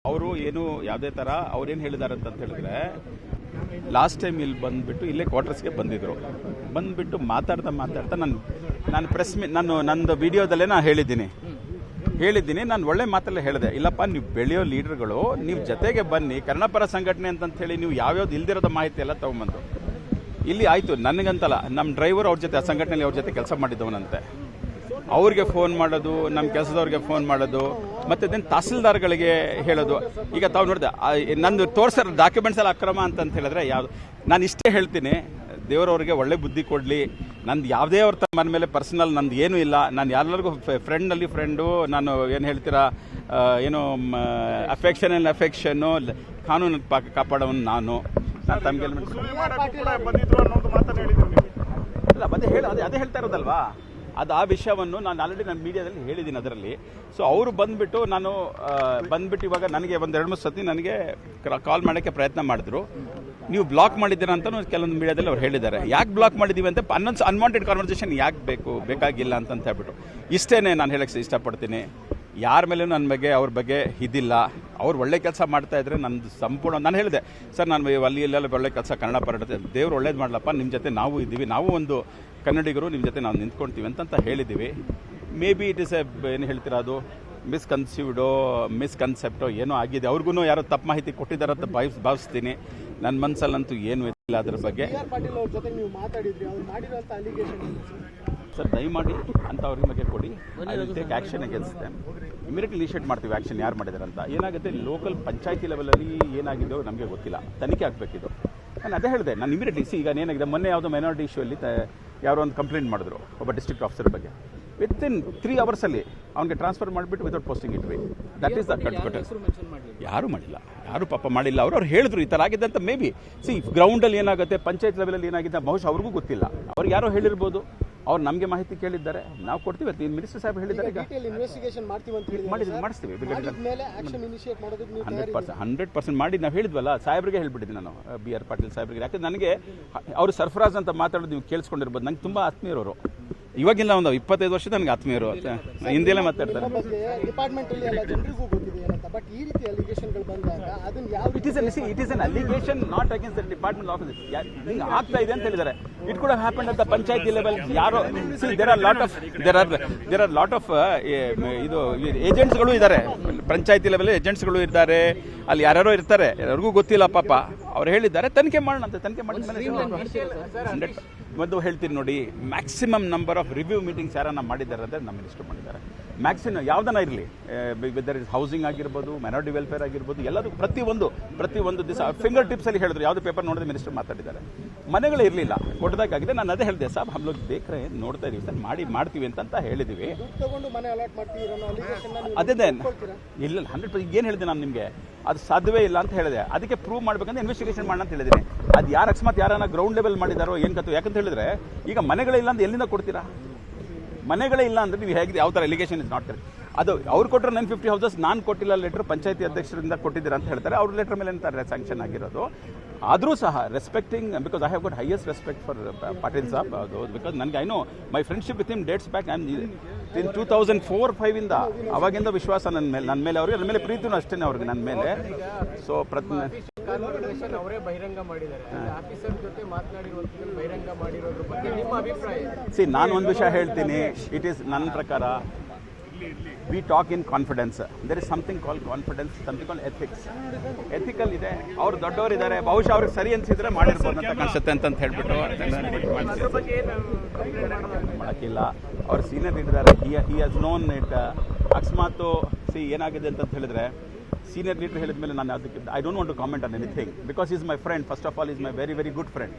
ಅವರು ಏನು ಯಾವುದೇ ಥರ ಅವ್ರೇನು ಹೇಳಿದ್ದಾರೆ ಅಂತ ಹೇಳಿದ್ರೆ, ಲಾಸ್ಟ್ ಟೈಮ್ ಇಲ್ಲಿ ಬಂದುಬಿಟ್ಟು ಇಲ್ಲೇ ಕ್ವಾರ್ಟರ್ಸ್ಗೆ ಬಂದುಬಿಟ್ಟು ಮಾತಾಡ್ತಾ ನಾನು ಪ್ರೆಸ್ ನಂದು ವಿಡಿಯೋದಲ್ಲೇ ನಾನು ಹೇಳಿದ್ದೀನಿ, ನಾನು ಒಳ್ಳೆ ಮಾತಲ್ಲೇ ಹೇಳಿದೆ, ಇಲ್ಲಪ್ಪ ನೀವು ಬೆಳೆಯೋ ಲೀಡರ್ಗಳು ನೀವು ಜೊತೆಗೆ ಬನ್ನಿ, ಕನ್ನಡಪರ ಸಂಘಟನೆ ಅಂತ ಹೇಳಿ ನೀವು ಯಾವ್ಯಾವ್ದು ಇಲ್ದಿರೋದ ಮಾಹಿತಿ ಎಲ್ಲ ತೊಗೊಂಬಂದು ಇಲ್ಲಿ ಆಯಿತು. ನನಗಂತಲ್ಲ, ನಮ್ಮ ಡ್ರೈವರ್ ಅವ್ರ ಜೊತೆ ಆ ಸಂಘಟನೆಯಲ್ಲಿ ಅವ್ರ ಜೊತೆ ಕೆಲಸ ಮಾಡಿದ್ದವನಂತೆ, ಅವ್ರಿಗೆ ಫೋನ್ ಮಾಡೋದು, ನಮ್ಮ ಕೆಲಸದವ್ರಿಗೆ ಫೋನ್ ಮಾಡೋದು, ಮತ್ತು ದೆನ್ ತಹಸೀಲ್ದಾರ್ಗಳಿಗೆ ಹೇಳೋದು. ಈಗ ತಾವು ನೋಡಿದೆ ನಂದು ತೋರಿಸೋ ಡಾಕ್ಯುಮೆಂಟ್ಸ್ ಎಲ್ಲ ಅಕ್ರಮ ಅಂತ ಹೇಳಿದ್ರೆ ಯಾವುದು, ನಾನು ಇಷ್ಟೇ ಹೇಳ್ತೀನಿ, ದೇವರವ್ರಿಗೆ ಒಳ್ಳೆ ಬುದ್ಧಿ ಕೊಡಲಿ. ನಂದು ಯಾವುದೇ ಅವ್ರ ಮನ ಮೇಲೆ ಪರ್ಸನಲ್ ನಂದು ಏನೂ ಇಲ್ಲ, ನಾನು ಎಲ್ಲರಿಗೂ ಫ್ರೆಂಡು, ನಾನು ಏನು ಹೇಳ್ತೀರಾ ಏನು ಅಫೆಕ್ಷನ್ನು ಕಾನೂನು ಕಾಪಾಡೋನು ನಾನು ತಮಗೆ ಇಲ್ಲ ಅದೇ ಹೇಳ್ತಾ ಇರೋದಲ್ವಾ, ಅದು ಆ ವಿಷಯವನ್ನು ನಾನು ಆಲ್ರೆಡಿ ನನ್ನ ಮೀಡಿಯಾದಲ್ಲಿ ಹೇಳಿದ್ದೀನಿ ಅದರಲ್ಲಿ. ಸೊ ಅವರು ಬಂದುಬಿಟ್ಟು ಇವಾಗ ನನಗೆ ಒಂದು 2-3 ಸತಿ ನನಗೆ ಕಾಲ್ ಮಾಡೋಕ್ಕೆ ಪ್ರಯತ್ನ ಮಾಡಿದ್ರು. ನೀವು ಬ್ಲಾಕ್ ಮಾಡಿದ್ದೀರಾ ಅಂತ ಕೆಲವೊಂದು ಮೀಡಿಯಾದಲ್ಲಿ ಅವ್ರು ಹೇಳಿದ್ದಾರೆ. ಯಾಕೆ ಬ್ಲಾಕ್ ಮಾಡಿದ್ದೀವಿ ಅಂತ ಅನ್ವಾಂಟೆಡ್ ಕಾನ್ವರ್ಸೇಷನ್ ಯಾಕೆ ಬೇಕಾಗಿಲ್ಲ ಅಂತ ಹೇಳ್ಬಿಟ್ಟು ಇಷ್ಟೇ ನಾನು ಹೇಳಕ್ಕೆ ಇಷ್ಟಪಡ್ತೀನಿ. ಯಾರ ಮೇಲೂ ನನ್ನ ಬಗ್ಗೆ ಅವ್ರ ಬಗ್ಗೆ ಇದಿಲ್ಲ. ಅವ್ರು ಒಳ್ಳೆ ಕೆಲಸ ಮಾಡ್ತಾ ಇದ್ರೆ ನಂದು ಸಂಪೂರ್ಣ, ನಾನು ಹೇಳಿದೆ ಸರ್, ನಾನು ಅಲ್ಲಿ ಇಲ್ಲೆಲ್ಲ ಒಳ್ಳೆ ಕೆಲಸ ಕನ್ನಡ ಪರಡುತ್ತೆ, ದೇವ್ರು ಒಳ್ಳೇದು ಮಾಡಲಪ್ಪ, ನಿಮ್ಮ ಜೊತೆ ನಾವು ಇದ್ದೀವಿ, ನಾವು ಒಂದು ಕನ್ನಡಿಗರು, ನಿಮ್ಮ ಜೊತೆ ನಾವು ನಿಂತ್ಕೊಳ್ತೀವಿ ಅಂತ ಹೇಳಿದ್ದೀವಿ. ಮೇ ಬಿ ಇಟ್ ಇಸ್ ಏನು ಹೇಳ್ತೀರಾ, ಅದು ಮಿಸ್ಕನ್ಸೆಪ್ಟೋ ಏನೋ ಆಗಿದೆ, ಅವ್ರಿಗೂ ಯಾರೋ ತಪ್ಪು ಮಾಹಿತಿ ಕೊಟ್ಟಿದ್ದಾರೆ ಅಂತ ಭಾವಿಸ್ತೀನಿ. ನನ್ನ ಮನಸ್ಸಲ್ಲಂತೂ ಏನೂ ಇಲ್ಲ ಅದ್ರ ಬಗ್ಗೆ. ಸರ್ ದಯಮಾಡಿ ಅಂತ ಅವ್ರಿಗೆ ಬಗ್ಗೆ ಕೊಡಿ, I will take action against them. Immediately initiate ಮಾಡ್ತೀವಿ ಆ್ಯಕ್ಷನ್, ಯಾರು ಮಾಡಿದ್ದಾರೆ ಅಂತ. ಏನಾಗುತ್ತೆ, ಲೋಕಲ್ ಪಂಚಾಯತಿ ಲೆವೆಲಲ್ಲಿ ಏನಾಗಿದೆಯೋ ನಮಗೆ ಗೊತ್ತಿಲ್ಲ, ತನಿಖೆ ಆಗಬೇಕಿದು. ನಾನು ಅದೇ ಹೇಳಿದೆ, ನಾನು ಇಮಿಡಿಯೇಟ್ಲಿ ಈಗ ಏನಾಗಿದೆ, ಮೊನ್ನೆ ಯಾವುದೋ ಮೈನಾರಿಟಿ ಇಶ್ಯೂ ಅಲ್ಲಿ ಯಾರೋ ಒಂದು ಕಂಪ್ಲೇಂಟ್ ಮಾಡಿದ್ರು ಒಬ್ಬ ಡಿಸ್ಟ್ರಿಕ್ಟ್ ಆಫೀಸರ್ ಬಗ್ಗೆ. ವಿತಿನ್ 3 hours ಅವ್ನಿಗೆ ಟ್ರಾನ್ಸ್ಫರ್ ಮಾಡಿಬಿಟ್ಟು ವಿತೌಟ್ ಪೋಸ್ಟಿಂಗ್ ಇಟ್ವಿ. That is the cut. ಯಾರೂ ಮಾಡಿಲ್ಲ, ಯಾರು ಪಾಪ ಮಾಡಿಲ್ಲ. ಅವ್ರು ಹೇಳಿದ್ರು ಈ ಥರ ಆಗಿದೆ ಅಂತ. ಮೇ ಬಿ ಗ್ರೌಂಡಲ್ಲಿ ಏನಾಗುತ್ತೆ, ಪಂಚಾಯತ್ ಲೆವೆಲಲ್ಲಿ ಏನಾಗಿದೆ ಬಹುಶಃ ಅವ್ರಿಗೂ ಗೊತ್ತಿಲ್ಲ. ಅವ್ರಿಗೆ ಯಾರೋ ಹೇಳಿರ್ಬೋದು, ಅವ್ರು ನಮಗೆ ಮಾಹಿತಿ ಕೇಳಿದ್ದಾರೆ, ನಾವು ಕೊಡ್ತೀವಿ. ಮಿನಿಸ್ಟರ್ ಸಾಹೇಬ್ ಹೇಳಿದ್ದಾರೆ, 100% ಮಾಡಿ ನಾವು ಹೇಳಿದ್ವಲ್ಲ, ಸಾಹೇಬ್ರಿಗೆ ಹೇಳ್ಬಿಟ್ಟಿದ್ದೀನಿ ನಾನು, BR ಪಾಟೀಲ್ ಸಾಹೇಬ್ರಿಗೆ. ಯಾಕಂದ್ರೆ ನನಗೆ ಅವರು ಸರ್ಫರಾಜ್ ಅಂತ ಮಾತಾಡೋದು ನೀವು ಕೇಳಿಸ್ಕೊಂಡಿರ್ಬೋದು, ನಂಗೆ ತುಂಬ ಆತ್ಮೀಯರವರು. ಇವಾಗಿಲ್ಲ, ಒಂದು 25 ವರ್ಷದ ನನಗೆ ಆತ್ಮೀಯರು, ಹಿಂದಿಯಲ್ಲೇ ಮಾತಾಡ್ತಾರೆ. It is an allegation not against the department office. ಆಗ್ತಾ ಇದೆ ಅಂತ ಹೇಳಿದ್ದಾರೆ. It could have happened at the panchayat level. ಯಾರೋ ದೇರ್ ಆರ್ ಲಾಟ್ ಆಫ್ ಇದು ಏಜೆಂಟ್ಸ್ಗಳು ಇದ್ದಾರೆ, ಪಂಚಾಯತಿ ಲೆವೆಲ್ ಏಜೆಂಟ್ಸ್ಗಳು ಇದ್ದಾರೆ, ಅಲ್ಲಿ ಯಾರ್ಯಾರೋ ಇರ್ತಾರೆ, ಯಾರಿಗೂ ಗೊತ್ತಿಲ್ಲ ಪಾಪ. ಅವ್ರು ಹೇಳಿದ್ದಾರೆ ತನಿಖೆ ಮಾಡೋಣ ಅಂತ. ತನಿಖೆ ಮಾಡಿದ್ಮೇಲೆ ಒಂದು ಹೇಳ್ತೀನಿ ನೋಡಿ, maximum number of review meetings ಯಾರನ್ನ ಮಾಡಿದ್ದಾರೆ ಅಂದರೆ ನಮ್ಮ ಮಿನಿಸ್ಟರ್ ಮಾಡಿದ್ದಾರೆ. ಮ್ಯಾಕ್ಸಿಮಮ್ ಯಾವುದನ್ನ ಇರಲಿ, ವೆದರ್ ಇಸ್ ಹೌಸಿಂಗ್ ಆಗಿರ್ಬೋದು, ಮೈನಾರಿಟಿ ವೆಲ್ಫೇರ್ ಆಗಿರ್ಬೋದು, ಎಲ್ಲದೂ ಪ್ರತಿಯೊಂದು ದಿವಸ ಫಿಂಗರ್ ಟಿಪ್ಸಲ್ಲಿ ಹೇಳಿದ್ರು. ಯಾವುದೇ ಪೇಪರ್ ನೋಡಿದ್ರೆ ಮಿನಿಸ್ಟರ್ ಮಾತಾಡಿದ್ದಾರೆ. ಮನೆಗಳೇ ಇರಲಿಲ್ಲ, ಕೊಟ್ಟದಾಗಿದೆ. ನಾನು ಅದೇ ಹೇಳಿದೆ, ಸಾಬ್ ಹಮ್ ಲೋಗ್ ದೇಖ್ರೆ ನೋಡ್ತಾ ಇದೀವಿ ಸರ್, ಮಾಡ್ತೀವಿ ಅಂತ ಹೇಳಿದ್ದೀವಿ. ಅದೇ ಇಲ್ಲ 100% ಏನು ಹೇಳಿದೆ ನಾನು ನಿಮಗೆ, ಅದು ಸಾಧ್ಯವೇ ಇಲ್ಲ ಅಂತ ಹೇಳಿದೆ. ಅದಕ್ಕೆ ಪ್ರೂವ್ ಮಾಡ್ಬೇಕಂದ್ರೆ ಇನ್ವೆಸ್ಟಿಗೇಷನ್ ಮಾಡೋಣ ಅಂತ ಹೇಳಿದ್ದೀನಿ. ಅದು ಯಾರು ಅಕಸ್ಮಾತ್ ಯಾರನ್ನ ಗ್ರೌಂಡ್ ಲೆವೆಲ್ ಮಾಡಿದಾರೋ ಏನು ಕತ್ತು. ಯಾಕಂತ ಹೇಳಿದ್ರೆ ಈಗ ಮನೆಗಳೇ ಇಲ್ಲ ಅಂತ ಎಲ್ಲಿಂದ ಕೊಡ್ತೀರಾ? ಮನೆಗಳೇ ಇಲ್ಲ ಅಂದ್ರೆ ನೀವು ಹೇಗಿದೆ, ಯಾವ ಥರ ಎಲಿಗೇಷನ್ ಇಸ್ ನಾಟ್ ಕರೆಕ್ಟ್. ಅದು ಅವ್ರು ಕೊಟ್ಟರೆ 950 houses, ನಾನು ಕೊಟ್ಟಿಲ್ಲ ಲೆಟರ್, ಪಂಚಾಯತಿ ಅಧ್ಯಕ್ಷರಿಂದ ಕೊಟ್ಟಿದ್ದೀರಾ ಅಂತ ಹೇಳ್ತಾರೆ. ಅವ್ರ ಲೆಟರ್ ಮೇಲೆ ಅಂತಾರೆ ಸ್ಯಾಂಕ್ಷನ್ ಆಗಿರೋದು. ಆದರೂ ಸಹ respecting, because I have got highest respect for Patil saab. ಅದು ಬಿಕಾಸ್ ನನಗೆ I know my friendship with him dates back. In 2004-5 ಇಂದ ಅವಾಗಿಂದ ವಿಶ್ವಾಸ ನನ್ನ ಮೇಲೆ, ಅವ್ರಿಗೆ ನನ್ನ ಮೇಲೆ ಪ್ರೀತಿನೂ ಅಷ್ಟೇ ಅವ್ರಿಗೆ ನನ್ನ ಮೇಲೆ. ಸೊ ಅವರೇ ಬಹಿರಂಗ ಮಾಡಿದ್ದಾರೆ, ಆಫೀಸರ್ ಜೊತೆ ಮಾತನಾಡಿರುವಂಥದ್ದು ಬಹಿರಂಗ ಮಾಡಿರೋದ್ರ ಬಗ್ಗೆ ನಿಮ್ಮ ಅಭಿಪ್ರಾಯ? ನಾನು ಒಂದು ವಿಷಯ ಹೇಳ್ತೀನಿ. ಇಟ್ ಈಸ್ ನನ್ನ ಪ್ರಕಾರ we talk in confidence. There is something called confidence, something called ethics. Ethical ಇದೆ. ಅವ್ರು ದೊಡ್ಡವರಿದ್ದಾರೆ, ಬಹುಶಃ ಅವ್ರಿಗೆ ಸರಿ ಅನ್ಸಿದ್ರೆ ಮಾಡಿರ್ಬೋದು ಅಂತ ಕಾಣಿಸುತ್ತೆ ಅಂತ ಹೇಳ್ಬಿಟ್ಟು ಮಾಡೋಕ್ಕಿಲ್ಲ. ಅವ್ರು ಸೀನಿಯರ್ ಇದ್ದಾರೆ, ಹಿ ಹ್ಯಾಸ್ ನೋನ್ ಇಟ್. ಅಕಸ್ಮಾತು ಏನಾಗಿದೆ ಅಂತ ಹೇಳಿದ್ರೆ, ಸೀನಿಯರ್ ಲೀಡರ್ ಹೇಳಿದ ಮೇಲೆ ನಾನು ಅದಕ್ಕೆ I don't want to comment on anything, because is my friend. First of all is my very good friend.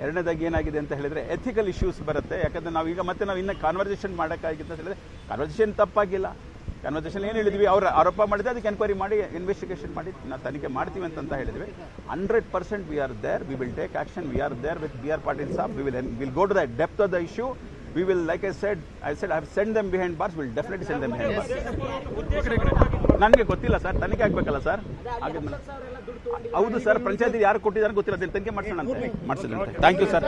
ಎರಡನೇದಾಗಿ ಏನಾಗಿದೆ ಅಂತ ಹೇಳಿದ್ರೆ ಎಥಿಕಲ್ ಇಶ್ಯೂಸ್ ಬರುತ್ತೆ. ಯಾಕಂದರೆ ನಾವು ಈಗ ಮತ್ತೆ ನಾವು ಇನ್ನೂ ಕಾನ್ವರ್ಸೇಷನ್ ಮಾಡೋಕ್ಕಾಗಿತ್ತು ಅಂತ ಹೇಳಿದ್ರೆ, ಕಾನ್ವರ್ಸೇಷನ್ ತಪ್ಪಾಗಿಲ್ಲ. ಕನ್ವರ್ಸೇಷನ್ ಏನು ಹೇಳಿದ್ವಿ, ಅವ್ರು ಆರೋಪ ಮಾಡಿದ್ರೆ ಅದಕ್ಕೆ ಎನ್ಕ್ವೈರಿ ಮಾಡಿ ಇನ್ವೆಸ್ಟಿಗೇಷನ್ ಮಾಡಿ ನಾವು ತನಿಖೆ ಮಾಡ್ತೀವಿ ಅಂತ ಹೇಳಿದ್ವಿ. 100% we are there, we will take action, we are there with BR Patil saab. Will go to the depth of the issue. We will, like I said, I have sent them behind bars. We'll definitely send them behind bars. ನನಗೆ ಗೊತ್ತಿಲ್ಲ sir, ತನಿಖೆ ಆಗಬೇಕಲ್ಲ sir. ಹೌದು sir, ಪಂಚಾಯತಿ ಯಾರು ಕೊಟ್ಟಿದ್ದಾರೆ ಗೊತ್ತಿಲ್ಲ, ತನಿಖೆ ಮಾಡಿಸೋಣ ಅಂತ ಮಾಡಿಸಿದ್ರೆ. Thank you sir.